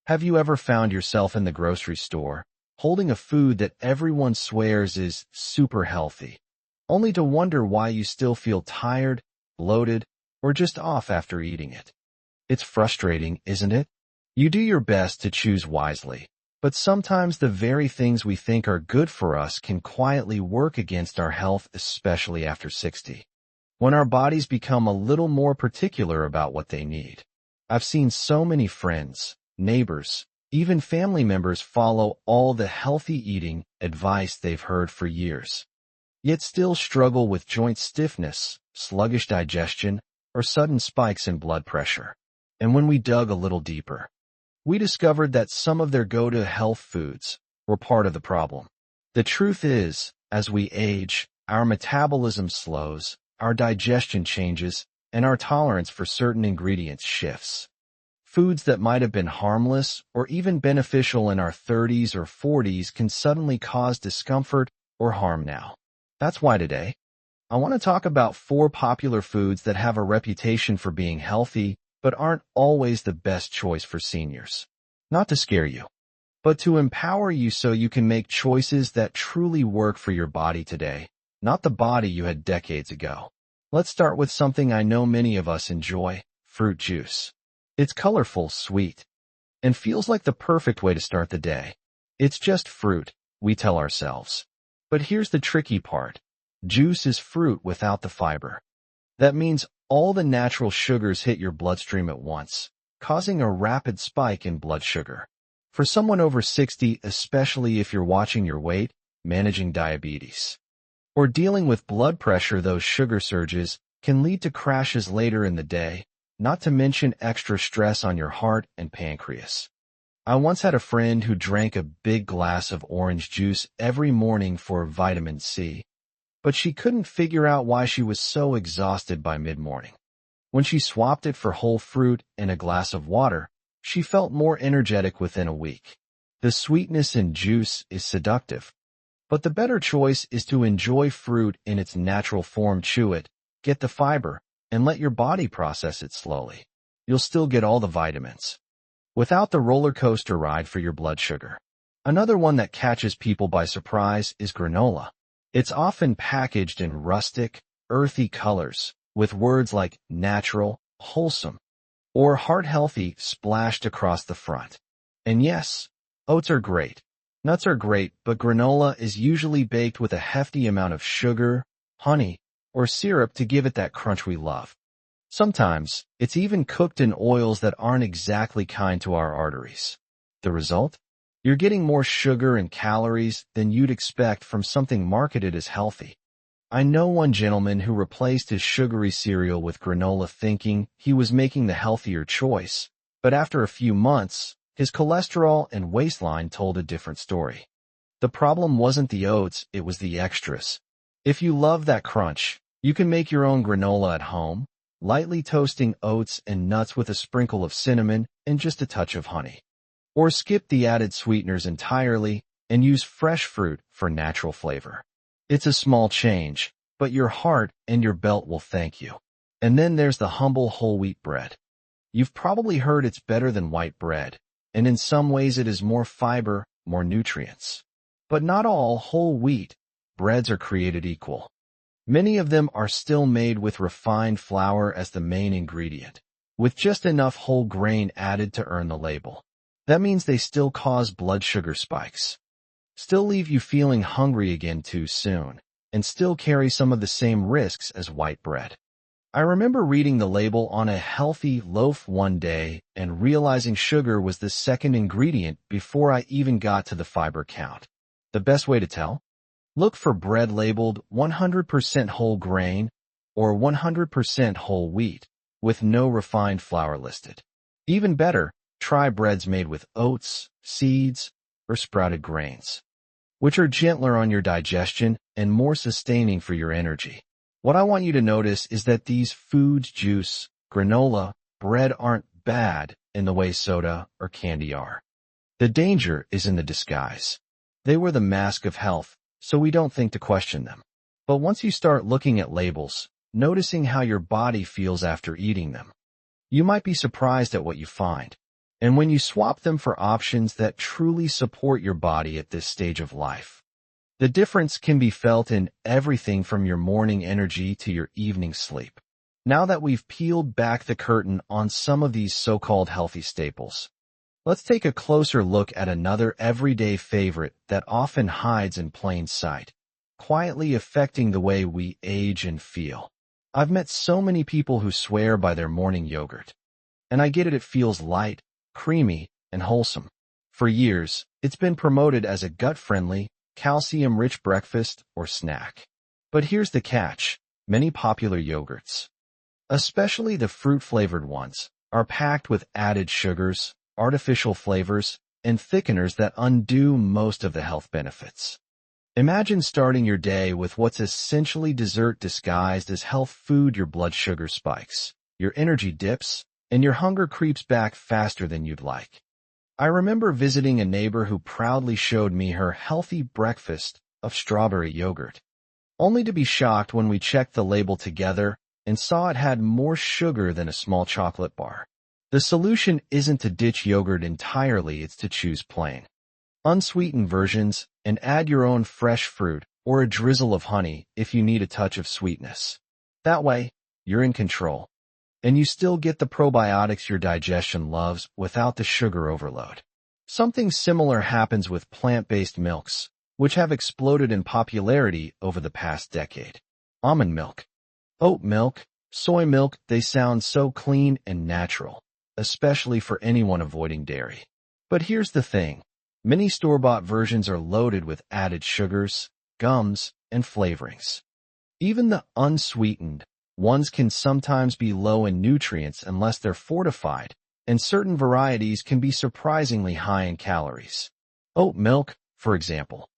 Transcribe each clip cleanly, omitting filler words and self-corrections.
Have you ever found yourself in the grocery store, holding a food that everyone swears is super healthy, only to wonder why you still feel tired, bloated, or just off after eating it? It's frustrating, isn't it? You do your best to choose wisely, but sometimes the very things we think are good for us can quietly work against our health, especially after 60, when our bodies become a little more particular about what they need. I've seen so many friends, neighbors, even family members follow all the healthy eating advice they've heard for years, yet still struggle with joint stiffness, sluggish digestion, or sudden spikes in blood pressure. And when we dug a little deeper, we discovered that some of their go-to health foods were part of the problem. The truth is, as we age, our metabolism slows, our digestion changes, and our tolerance for certain ingredients shifts. Foods that might have been harmless or even beneficial in our 30s or 40s can suddenly cause discomfort or harm now. That's why today, I want to talk about 4 popular foods that have a reputation for being healthy but aren't always the best choice for seniors. Not to scare you, but to empower you so you can make choices that truly work for your body today, not the body you had decades ago. Let's start with something I know many of us enjoy: fruit juice. It's colorful, sweet, and feels like the perfect way to start the day. It's just fruit, we tell ourselves. But here's the tricky part. Juice is fruit without the fiber. That means all the natural sugars hit your bloodstream at once, causing a rapid spike in blood sugar. For someone over 60, especially if you're watching your weight, managing diabetes, or dealing with blood pressure, those sugar surges can lead to crashes later in the day, not to mention extra stress on your heart and pancreas. I once had a friend who drank a big glass of orange juice every morning for vitamin C, but she couldn't figure out why she was so exhausted by mid-morning. When she swapped it for whole fruit and a glass of water, she felt more energetic within a week. The sweetness in juice is seductive, but the better choice is to enjoy fruit in its natural form. Chew it, get the fiber, and let your body process it slowly. You'll still get all the vitamins, without the roller coaster ride for your blood sugar. Another one that catches people by surprise is granola. It's often packaged in rustic, earthy colors, with words like natural, wholesome, or heart-healthy splashed across the front. And yes, oats are great, nuts are great, but granola is usually baked with a hefty amount of sugar, honey, or syrup to give it that crunch we love. Sometimes, it's even cooked in oils that aren't exactly kind to our arteries. The result? You're getting more sugar and calories than you'd expect from something marketed as healthy. I know one gentleman who replaced his sugary cereal with granola thinking he was making the healthier choice, but after a few months, his cholesterol and waistline told a different story. The problem wasn't the oats, it was the extras. If you love that crunch, you can make your own granola at home, lightly toasting oats and nuts with a sprinkle of cinnamon and just a touch of honey. Or skip the added sweeteners entirely and use fresh fruit for natural flavor. It's a small change, but your heart and your belt will thank you. And then there's the humble whole wheat bread. You've probably heard it's better than white bread, and in some ways it is more fiber, more nutrients. But not all whole wheat breads are created equal. Many of them are still made with refined flour as the main ingredient, with just enough whole grain added to earn the label. That means they still cause blood sugar spikes, still leave you feeling hungry again too soon, and still carry some of the same risks as white bread. I remember reading the label on a healthy loaf one day and realizing sugar was the second ingredient before I even got to the fiber count. The best way to tell? Look for bread labeled 100% whole grain or 100% whole wheat, with no refined flour listed. Even better, try breads made with oats, seeds, or sprouted grains, which are gentler on your digestion and more sustaining for your energy. What I want you to notice is that these foods, juice, granola, bread aren't bad in the way soda or candy are. The danger is in the disguise. They wear the mask of health, so we don't think to question them. But once you start looking at labels, noticing how your body feels after eating them, you might be surprised at what you find. and when you swap them for options that truly support your body at this stage of life. The difference can be felt in everything from your morning energy to your evening sleep. Now that we've peeled back the curtain on some of these so-called healthy staples, let's take a closer look at another everyday favorite that often hides in plain sight, quietly affecting the way we age and feel. I've met so many people who swear by their morning yogurt. And I get it, it feels light, creamy, and wholesome. For years, it's been promoted as a gut-friendly, calcium-rich breakfast or snack. But here's the catch. Many popular yogurts, especially the fruit-flavored ones, are packed with added sugars, artificial flavors, and thickeners that undo most of the health benefits. Imagine starting your day with what's essentially dessert disguised as health food. Your blood sugar spikes, your energy dips, and your hunger creeps back faster than you'd like. I remember visiting a neighbor who proudly showed me her healthy breakfast of strawberry yogurt, only to be shocked when we checked the label together and saw it had more sugar than a small chocolate bar. The solution isn't to ditch yogurt entirely, it's to choose plain, unsweetened versions and add your own fresh fruit or a drizzle of honey if you need a touch of sweetness. That way, you're in control, and you still get the probiotics your digestion loves without the sugar overload. Something similar happens with plant-based milks, which have exploded in popularity over the past decade. Almond milk, oat milk, soy milk, they sound so clean and natural, especially for anyone avoiding dairy. But here's the thing. Many store-bought versions are loaded with added sugars, gums, and flavorings. Even the unsweetened ones can sometimes be low in nutrients unless they're fortified, and certain varieties can be surprisingly high in calories. Oat milk, for example,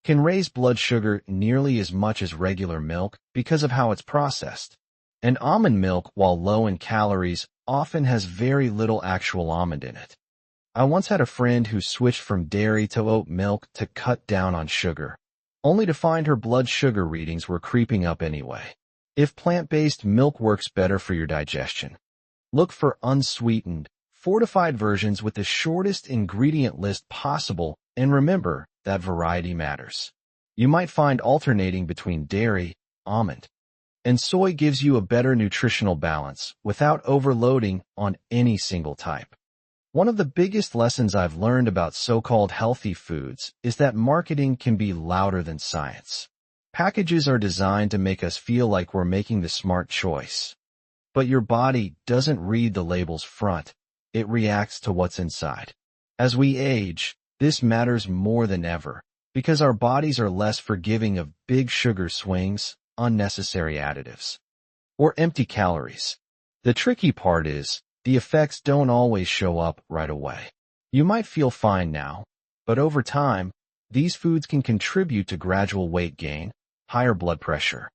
can raise blood sugar nearly as much as regular milk because of how it's processed. And almond milk, while low in calories, often has very little actual almond in it. I once had a friend who switched from dairy to oat milk to cut down on sugar, only to find her blood sugar readings were creeping up anyway. If plant-based milk works better for your digestion, look for unsweetened, fortified versions with the shortest ingredient list possible, and remember that variety matters. You might find alternating between dairy, almond, and soy gives you a better nutritional balance without overloading on any single type. One of the biggest lessons I've learned about so-called healthy foods is that marketing can be louder than science. Packages are designed to make us feel like we're making the smart choice. But your body doesn't read the label's front, it reacts to what's inside. As we age, this matters more than ever, because our bodies are less forgiving of big sugar swings, unnecessary additives, or empty calories. The tricky part is, the effects don't always show up right away. You might feel fine now, but over time, these foods can contribute to gradual weight gain, higher blood pressure,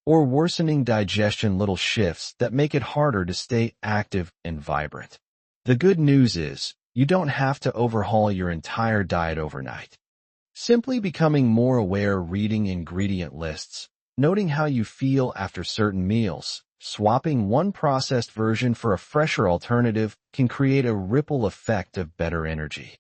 or worsening digestion, little shifts that make it harder to stay active and vibrant. The good news is, you don't have to overhaul your entire diet overnight. Simply becoming more aware, reading ingredient lists, noting how you feel after certain meals, swapping one processed version for a fresher alternative can create a ripple effect of better energy,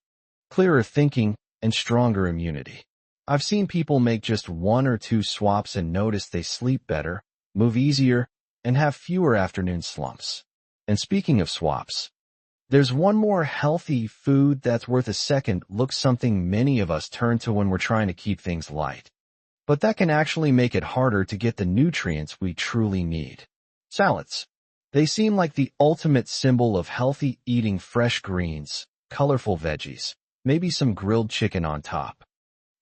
clearer thinking, and stronger immunity. I've seen people make just 1 or 2 swaps and notice they sleep better, move easier, and have fewer afternoon slumps. And speaking of swaps, there's one more healthy food that's worth a second look, something many of us turn to when we're trying to keep things light. But that can actually make it harder to get the nutrients we truly need. Salads. They seem like the ultimate symbol of healthy eating: fresh greens, colorful veggies, maybe some grilled chicken on top.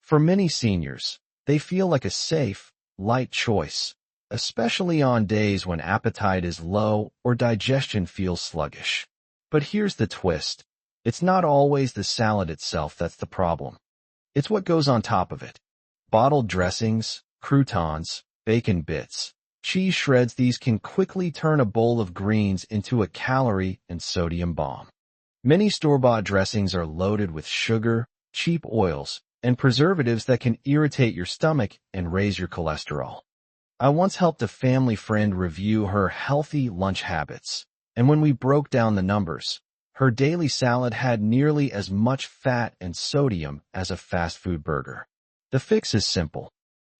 For many seniors, they feel like a safe, light choice, especially on days when appetite is low or digestion feels sluggish. But here's the twist. It's not always the salad itself that's the problem. It's what goes on top of it. Bottled dressings, croutons, bacon bits, cheese shreds, these can quickly turn a bowl of greens into a calorie and sodium bomb. Many store-bought dressings are loaded with sugar, cheap oils, and preservatives that can irritate your stomach and raise your cholesterol. I once helped a family friend review her healthy lunch habits, and when we broke down the numbers, Her daily salad had nearly as much fat and sodium as a fast food burger. The fix is simple.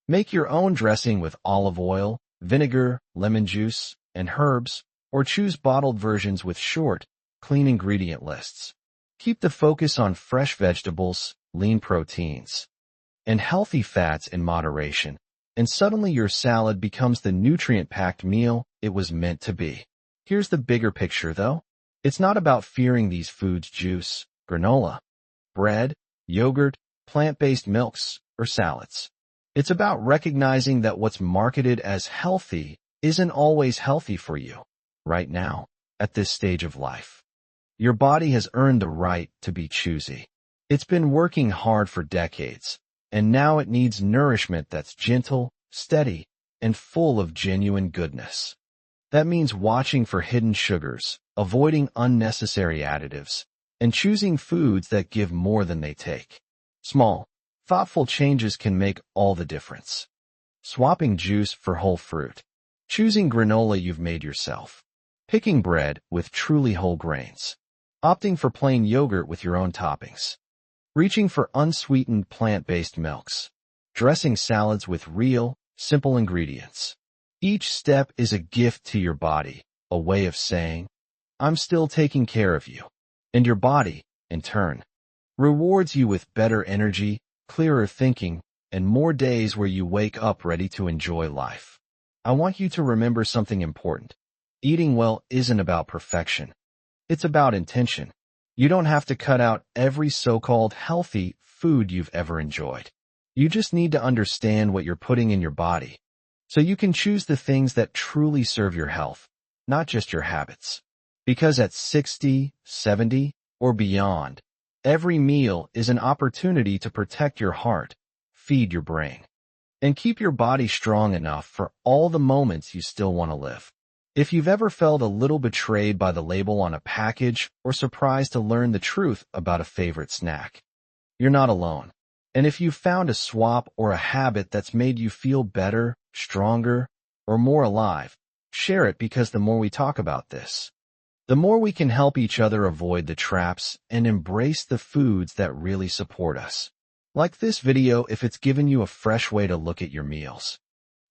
Make your own dressing with olive oil, vinegar, lemon juice, and herbs, or choose bottled versions with short, clean ingredient lists. Keep the focus on fresh vegetables, lean proteins, and healthy fats in moderation, and suddenly your salad becomes the nutrient-packed meal it was meant to be. Here's the bigger picture, though. It's not about fearing these foods: juice, granola, bread, yogurt, plant-based milks, or salads. It's about recognizing that what's marketed as healthy isn't always healthy for you right now, at this stage of life. Your body has earned the right to be choosy. It's been working hard for decades, and now it needs nourishment that's gentle, steady, and full of genuine goodness. That means watching for hidden sugars, avoiding unnecessary additives, and choosing foods that give more than they take. Small, thoughtful changes can make all the difference. Swapping juice for whole fruit. Choosing granola you've made yourself. Picking bread with truly whole grains. Opting for plain yogurt with your own toppings. Reaching for unsweetened plant-based milks. Dressing salads with real, simple ingredients. Each step is a gift to your body, a way of saying, I'm still taking care of you. And your body, in turn, rewards you with better energy, clearer thinking, and more days where you wake up ready to enjoy life. I want you to remember something important. Eating well isn't about perfection. It's about intention. You don't have to cut out every so-called healthy food you've ever enjoyed. You just need to understand what you're putting in your body, so you can choose the things that truly serve your health, not just your habits. Because at 60, 70, or beyond, every meal is an opportunity to protect your heart, feed your brain, and keep your body strong enough for all the moments you still want to live. If you've ever felt a little betrayed by the label on a package or surprised to learn the truth about a favorite snack, you're not alone. And if you've found a swap or a habit that's made you feel better, stronger, or more alive, share it, because the more we talk about this, the more we can help each other avoid the traps and embrace the foods that really support us. Like this video if it's given you a fresh way to look at your meals.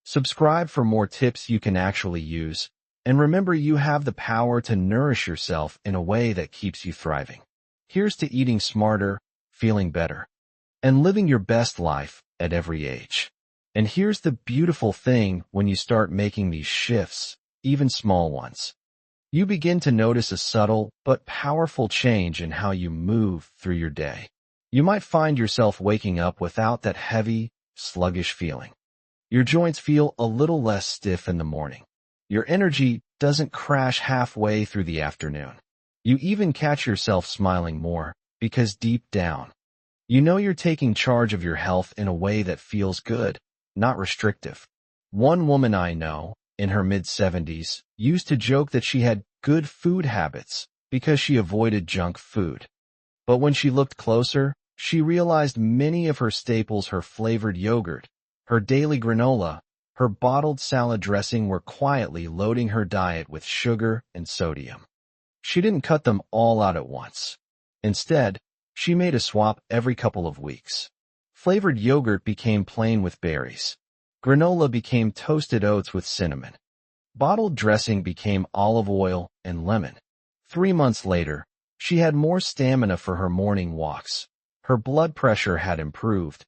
Subscribe for more tips you can actually use. And remember, you have the power to nourish yourself in a way that keeps you thriving. Here's to eating smarter, feeling better, and living your best life at every age. And here's the beautiful thing: when you start making these shifts, even small ones, you begin to notice a subtle but powerful change in how you move through your day. You might find yourself waking up without that heavy, sluggish feeling. Your joints feel a little less stiff in the morning. Your energy doesn't crash halfway through the afternoon. You even catch yourself smiling more, because deep down, you know you're taking charge of your health in a way that feels good, not restrictive. One woman I know, in her mid-70s, used to joke that she had good food habits because she avoided junk food. But when she looked closer, she realized many of her staples, her flavored yogurt, her daily granola, her bottled salad dressing, were quietly loading her diet with sugar and sodium. She didn't cut them all out at once. Instead, she made a swap every couple of weeks. Flavored yogurt became plain with berries. Granola became toasted oats with cinnamon. Bottled dressing became olive oil and lemon. 3 months later, she had more stamina for her morning walks. Her blood pressure had improved,